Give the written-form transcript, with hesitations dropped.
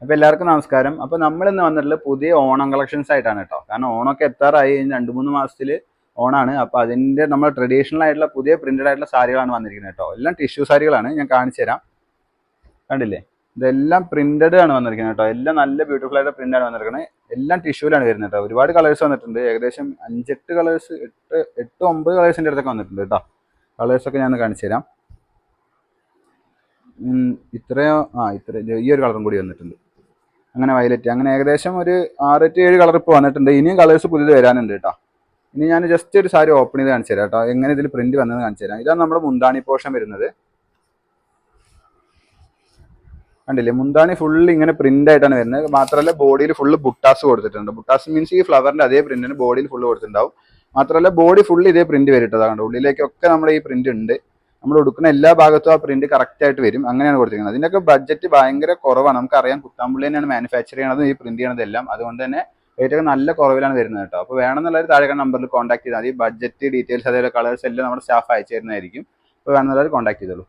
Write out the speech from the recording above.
അപ്പോൾ എല്ലാവർക്കും നമസ്കാരം. അപ്പോൾ നമ്മൾ ഇന്ന് വന്നിട്ടുള്ള പുതിയ ഓണം കളക്ഷൻസ് ആയിട്ടാണ് കേട്ടോ. കാരണം ഓണമൊക്കെ എത്താറായി, 2-3 മാസത്തിൽ ഓണാണ്. അപ്പോൾ അതിൻ്റെ നമ്മൾ ട്രഡീഷണൽ ആയിട്ടുള്ള പുതിയ പ്രിന്റഡ് ആയിട്ടുള്ള സാരികളാണ് വന്നിരിക്കുന്നത് കേട്ടോ. എല്ലാം ടിഷ്യൂ സാരികളാണ്, ഞാൻ കാണിച്ചു തരാം. കണ്ടില്ലേ, ഇതെല്ലാം പ്രിന്റഡ് ആണ് വന്നിരിക്കുന്നത് കേട്ടോ. എല്ലാം നല്ല ബ്യൂട്ടിഫുൾ ആയിട്ട് പ്രിന്റ് ആണ് വന്നിരിക്കുന്നത്. എല്ലാം ടിഷ്യൂലാണ് വരുന്നത് കേട്ടോ. ഒരുപാട് കളേഴ്സ് വന്നിട്ടുണ്ട്, ഏകദേശം 5-8 കളേഴ്സ്, 8-9 കളേഴ്സിൻ്റെ അടുത്തൊക്കെ വന്നിട്ടുണ്ട് കേട്ടോ. കളേഴ്സൊക്കെ ഞാൻ കാണിച്ചു തരാം. ഇത്ര ഈ ഒരു കളറും കൂടി വന്നിട്ടുണ്ട്. അങ്ങനെ വയലറ്റ്, അങ്ങനെ ഏകദേശം ഒരു 6-7 കളർ ഇപ്പോൾ വന്നിട്ടുണ്ട്. ഇനിയും കളേഴ്സ് പുതിയത് വരാനുണ്ട് കേട്ടോ. ഇനി ഞാൻ ജസ്റ്റ് ഒരു സാരി ഓപ്പൺ ചെയ്ത് കാണിച്ചു തരാം കേട്ടോ, എങ്ങനെ ഇതിൽ പ്രിന്റ് വന്നതെന്ന് കാണിച്ചു തരാം. ഇതാണ് നമ്മുടെ മുന്താണി പോർഷൻ വരുന്നത്. കണ്ടില്ലേ, മുന്താണി ഫുള്ള് ഇങ്ങനെ പ്രിന്റ് ആയിട്ടാണ് വരുന്നത്. മാത്രമല്ല ബോഡിയിൽ ഫുള്ള് ബുട്ടാസ് കൊടുത്തിട്ടുണ്ട്. ബുട്ടാസ് മീൻസ് ഈ ഫ്ലവറിന്റെ അതേ പ്രിന്റിന് ബോഡിയിൽ ഫുള്ള് കൊടുത്തിട്ടുണ്ടാവും. മാത്രമല്ല ബോഡി ഫുള്ള് ഇതേ പ്രിന്റ് വരിട്ടതാണ്. ഉള്ളിലേക്കൊക്കെ നമ്മുടെ ഈ പ്രിന്റ് ഉണ്ട്. നമ്മൾ എടുക്കുന്ന എല്ലാ ഭാഗത്തും ആ പ്രിന്റ് കറക്റ്റ് ആയിട്ട് വരും. അങ്ങനെയാണ് കൊടുത്തിരിക്കുന്നത്. അതിൻ്റെയൊക്കെ ബഡ്ജറ്റ് ഭയങ്കര കുറവാണ്. നമുക്കറിയാം, കുത്താമ്പുള്ളി തന്നെയാണ് മാനുഫാക്ചർ ചെയ്യണതും ഈ പ്രിന്റ് ചെയ്യണതെല്ലാം. അതുകൊണ്ട് തന്നെ റേറ്റ് ഒക്കെ നല്ല കുറവിലാണ് വരുന്നത് കേട്ടോ. അപ്പോൾ വേണമെന്നുള്ളവർ താഴെ നമ്പറിൽ കോൺടാക്ട് ചെയ്താൽ മതി. ബഡ്ജറ്റ് ഡീറ്റെയിൽസ് അതേപോലെ കളേഴ്സ് എല്ലാം നമ്മുടെ സ്റ്റാഫ് അയച്ചു തരുന്നതായിരിക്കും. അപ്പോൾ വേണമെന്നുള്ളവർ കോൺടാക്ട് ചെയ്തോളൂ.